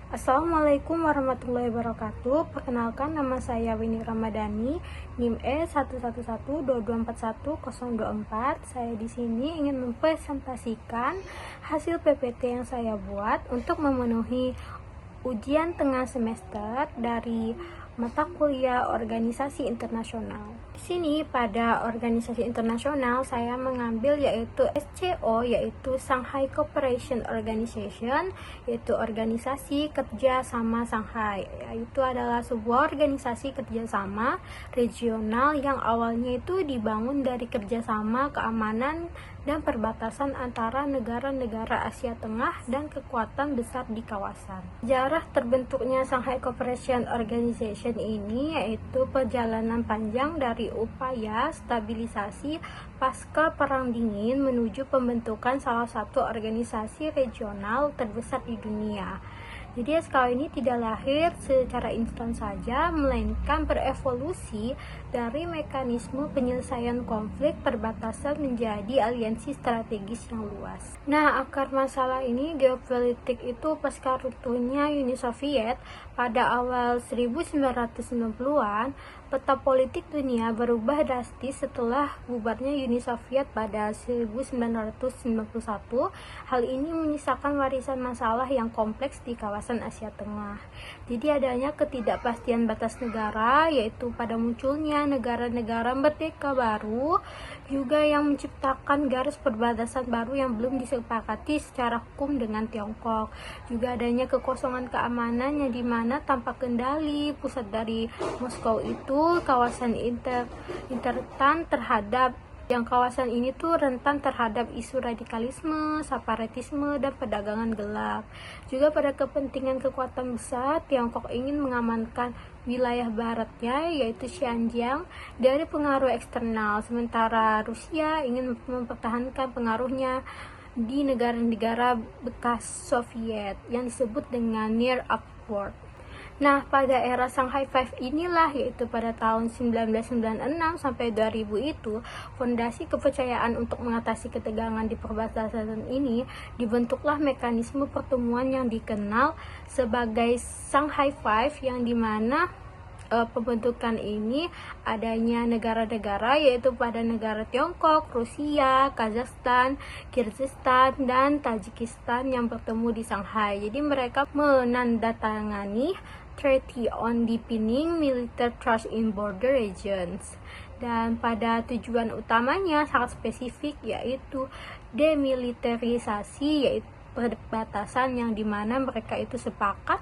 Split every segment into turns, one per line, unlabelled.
Assalamualaikum warahmatullahi wabarakatuh. Perkenalkan, nama saya Winnie Ramadhani, NIM E1112241024. Saya di sini ingin mempresentasikan hasil PPT yang saya buat untuk memenuhi ujian tengah semester dari mata kuliah organisasi internasional. Di sini pada organisasi internasional saya mengambil yaitu SCO, yaitu Shanghai Cooperation Organization, yaitu organisasi kerjasama Shanghai. Yaitu adalah sebuah organisasi kerjasama regional yang awalnya itu dibangun dari kerjasama keamanan dan perbatasan antara negara-negara Asia Tengah dan kekuatan besar di kawasan. Sejarah terbentuknya Shanghai Cooperation Organization ini yaitu perjalanan panjang dari upaya stabilisasi pasca Perang Dingin menuju pembentukan salah satu organisasi regional terbesar di dunia. Jadi SKO ini tidak lahir secara instan saja, melainkan berevolusi dari mekanisme penyelesaian konflik perbatasan menjadi aliansi strategis yang luas. Nah, akar masalah ini geopolitik itu pasca runtuhnya Uni Soviet pada awal 1990-an, peta politik dunia berubah drastis setelah bubarnya Uni Soviet pada 1991. Hal ini menyisakan warisan masalah yang kompleks di kawasan Asia Tengah. Jadi adanya ketidakpastian batas negara, yaitu pada munculnya negara-negara merdeka baru, juga yang menciptakan garis perbatasan baru yang belum disepakati secara hukum dengan Tiongkok. Juga adanya kekosongan keamanan yang dimana tanpa kendali pusat dari Moskow itu kawasan rentan terhadap isu radikalisme, separatisme, dan perdagangan gelap. Juga pada kepentingan kekuatan besar, Tiongkok ingin mengamankan wilayah baratnya yaitu Xinjiang dari pengaruh eksternal, sementara Rusia ingin mempertahankan pengaruhnya di negara-negara bekas Soviet yang disebut dengan Near Upward. Nah, pada era Shanghai Five inilah, yaitu pada tahun 1996 sampai 2000 itu, fondasi kepercayaan untuk mengatasi ketegangan di perbatasan ini dibentuklah mekanisme pertemuan yang dikenal sebagai Shanghai Five, yang dimana pembentukan ini adanya negara-negara yaitu pada negara Tiongkok, Rusia, Kazakhstan, Kyrgyzstan, dan Tajikistan yang bertemu di Shanghai. Jadi mereka menandatangani Treaty on Deepening Military Trust in Border Regions, dan pada tujuan utamanya sangat spesifik yaitu demilitarisasi, yaitu perbatasan yang dimana mereka itu sepakat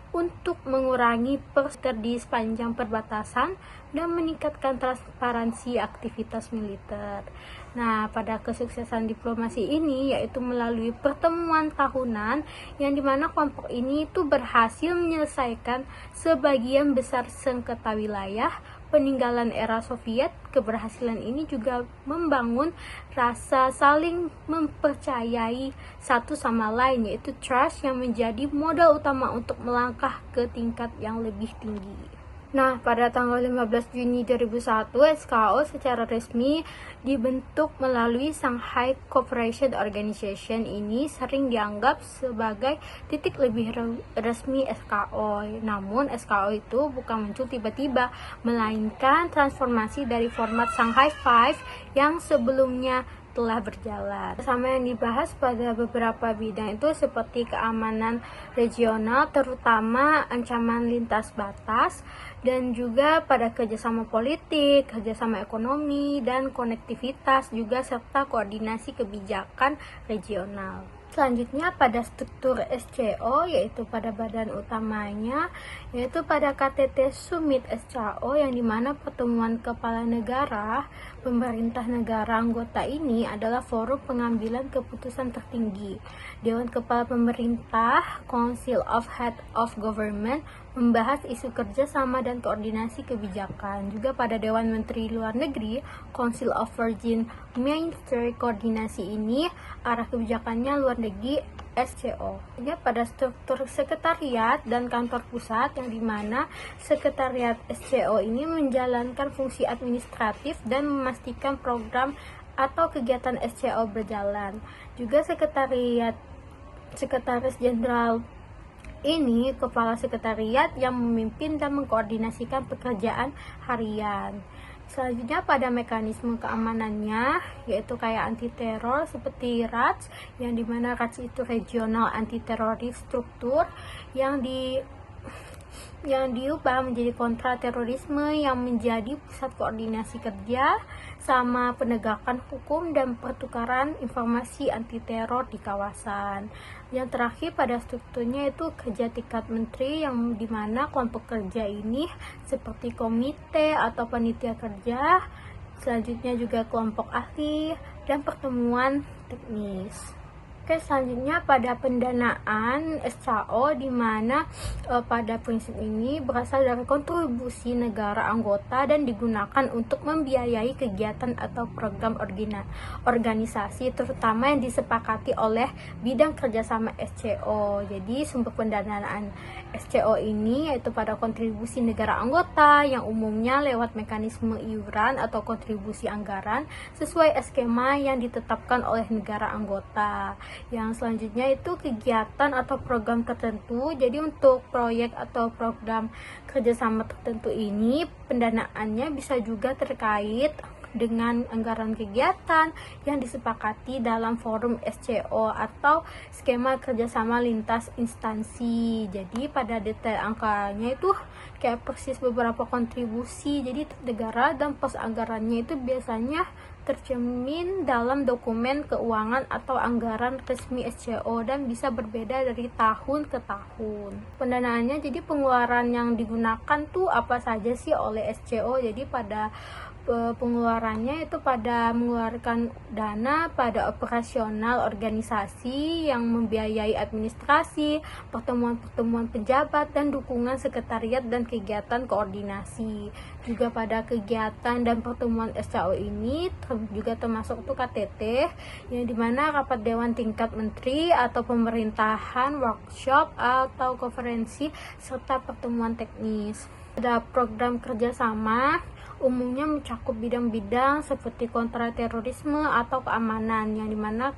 untuk mengurangi perseter di sepanjang perbatasan dan meningkatkan transparansi aktivitas militer. Nah, pada kesuksesan diplomasi ini yaitu melalui pertemuan tahunan yang dimana kelompok ini itu berhasil menyelesaikan sebagian besar sengketa wilayah peninggalan era Soviet. Keberhasilan ini juga membangun rasa saling mempercayai satu sama lain, yaitu trust, yang menjadi modal utama untuk melangkah ke tingkat yang lebih tinggi. Nah, pada tanggal 15 Juni 2001, SKO secara resmi dibentuk melalui Shanghai Cooperation Organization. Ini sering dianggap sebagai titik lebih resmi SKO. Namun, SKO itu bukan muncul tiba-tiba, melainkan transformasi dari format Shanghai Five yang sebelumnya telah berjalan. Sama yang dibahas pada beberapa bidang itu seperti keamanan regional, terutama ancaman lintas batas, dan juga pada kerjasama politik, kerjasama ekonomi, dan konektivitas juga, serta koordinasi kebijakan regional. Selanjutnya pada struktur SCO, yaitu pada badan utamanya, yaitu pada KTT Summit SCO, yang dimana pertemuan kepala negara, pemerintah negara anggota ini adalah forum pengambilan keputusan tertinggi. Dewan Kepala Pemerintah, Council of Head of Government, membahas isu kerjasama dan koordinasi kebijakan. Juga pada Dewan Menteri Luar Negeri, Council of Foreign Ministry, koordinasi ini arah kebijakannya luar negeri SCO. Pada struktur sekretariat dan kantor pusat, yang dimana sekretariat SCO ini menjalankan fungsi administratif dan memastikan program atau kegiatan SCO berjalan. Juga Sekretaris Jenderal Ini kepala sekretariat yang memimpin dan mengkoordinasikan pekerjaan harian. Selanjutnya pada mekanisme keamanannya, yaitu kayak anti teror seperti RATS, yang dimana RATS itu regional anti teroris struktur yang diubah menjadi kontra terorisme yang menjadi pusat koordinasi kerja sama penegakan hukum dan pertukaran informasi anti teror di kawasan. Yang terakhir pada strukturnya itu kerja tingkat menteri, yang dimana kelompok kerja ini seperti komite atau panitia kerja, selanjutnya juga kelompok ahli dan pertemuan teknis. Oke, selanjutnya pada pendanaan SCO, di mana pada prinsip ini berasal dari kontribusi negara anggota dan digunakan untuk membiayai kegiatan atau program organisasi, terutama yang disepakati oleh bidang kerjasama SCO. Jadi sumber pendanaan SCO ini yaitu pada kontribusi negara anggota yang umumnya lewat mekanisme iuran atau kontribusi anggaran sesuai skema yang ditetapkan oleh negara anggota. Yang selanjutnya itu kegiatan atau program tertentu. Jadi untuk proyek atau program kerjasama tertentu ini pendanaannya bisa juga terkait dengan anggaran kegiatan yang disepakati dalam forum SCO atau skema kerjasama lintas instansi. Jadi pada detail angkanya itu kayak persis beberapa kontribusi. Jadi negara dan pos anggarannya itu biasanya tercermin dalam dokumen keuangan atau anggaran resmi SCO dan bisa berbeda dari tahun ke tahun. Pendanaannya, jadi pengeluaran yang digunakan tuh apa saja sih oleh SCO? Jadi pada pengeluarannya itu pada mengeluarkan dana pada operasional organisasi yang membiayai administrasi, pertemuan-pertemuan pejabat, dan dukungan sekretariat dan kegiatan koordinasi. Juga pada kegiatan dan pertemuan SCO ini juga termasuk tuh KTT, yang dimana rapat dewan tingkat menteri atau pemerintahan, workshop atau konferensi, serta pertemuan teknis. Ada program kerjasama umumnya mencakup bidang-bidang seperti kontraterorisme atau keamanan, yang dimana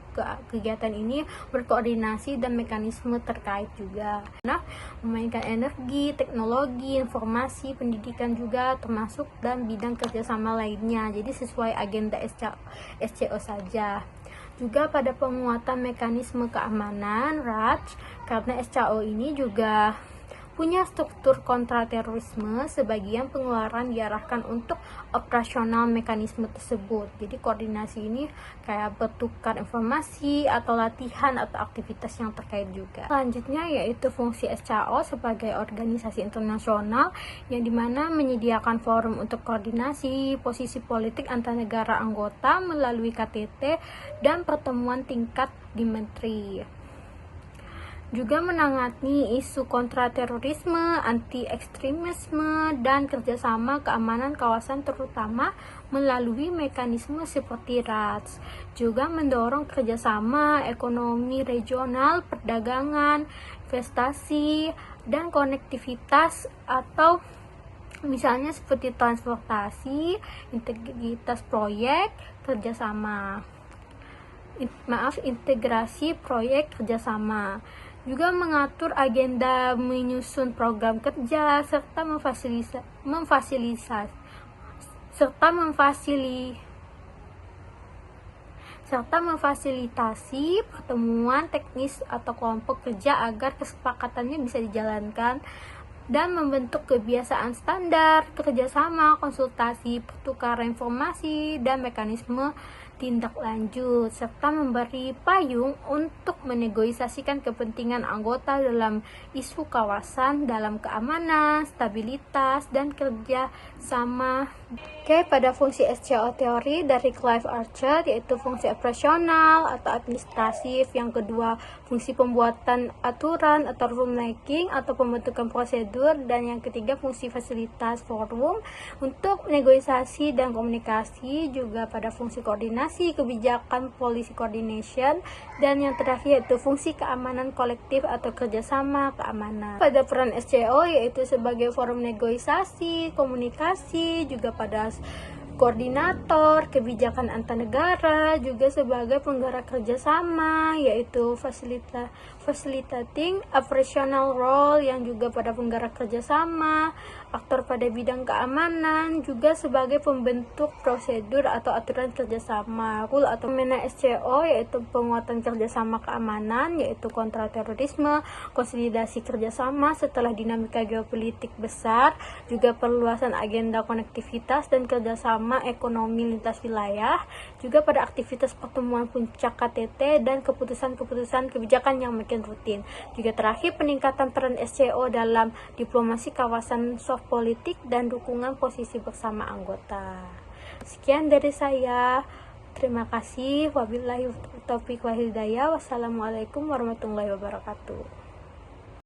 kegiatan ini berkoordinasi dan mekanisme terkait juga. Nah, memainkan energi, teknologi, informasi, pendidikan juga termasuk, dan bidang kerjasama lainnya. Jadi sesuai agenda SCO saja. Juga pada penguatan mekanisme keamanan RATS, karena SCO ini juga punya struktur kontraterorisme, sebagian pengeluaran diarahkan untuk operasional mekanisme tersebut. Jadi koordinasi ini kayak bertukar informasi atau latihan atau aktivitas yang terkait juga. Selanjutnya yaitu fungsi SCO sebagai organisasi internasional, yang dimana menyediakan forum untuk koordinasi posisi politik antar negara anggota melalui KTT dan pertemuan tingkat di menteri. Juga menangani isu kontraterorisme, anti-ekstremisme, dan kerjasama keamanan kawasan, terutama melalui mekanisme seperti RATS. Juga mendorong kerjasama ekonomi regional, perdagangan, investasi, dan konektivitas, atau misalnya seperti transportasi, integritas proyek, integrasi proyek kerjasama. Juga mengatur agenda, menyusun program kerja, serta memfasilitasi pertemuan teknis atau kelompok kerja agar kesepakatannya bisa dijalankan, dan membentuk kebiasaan standar kerjasama, konsultasi, pertukaran informasi, dan mekanisme tindak lanjut, serta memberi payung untuk menegosiasikan kepentingan anggota dalam isu kawasan, dalam keamanan, stabilitas, dan kerja sama. Oke, pada fungsi SCO teori dari Clive Archer, yaitu fungsi operasional atau administratif, yang kedua fungsi pembuatan aturan atau rulemaking atau pembentukan prosedur, dan yang ketiga fungsi fasilitas forum untuk negosiasi dan komunikasi, juga pada fungsi koordinasi kebijakan policy coordination, dan yang terakhir yaitu fungsi keamanan kolektif atau kerjasama keamanan. Pada peran SCO yaitu sebagai forum negosiasi, komunikasi, juga pada koordinator kebijakan antar negara, juga sebagai penggerak kerjasama, yaitu facilitating operational role yang juga pada penggerak kerjasama, aktor pada bidang keamanan, juga sebagai pembentuk prosedur atau aturan kerjasama, rule atau mena SCO, yaitu penguatan kerjasama keamanan, yaitu kontraterorisme, konsolidasi kerjasama setelah dinamika geopolitik besar, juga perluasan agenda konektivitas dan kerjasama ekonomi lintas wilayah, juga pada aktivitas pertemuan puncak KTT dan keputusan-keputusan kebijakan yang makin rutin. Juga terakhir, peningkatan peran SCO dalam diplomasi kawasan soft politik dan dukungan posisi bersama anggota. Sekian dari saya. Terima kasih. Wabillahi taufiq wal hidayah. Wassalamualaikum warahmatullahi wabarakatuh.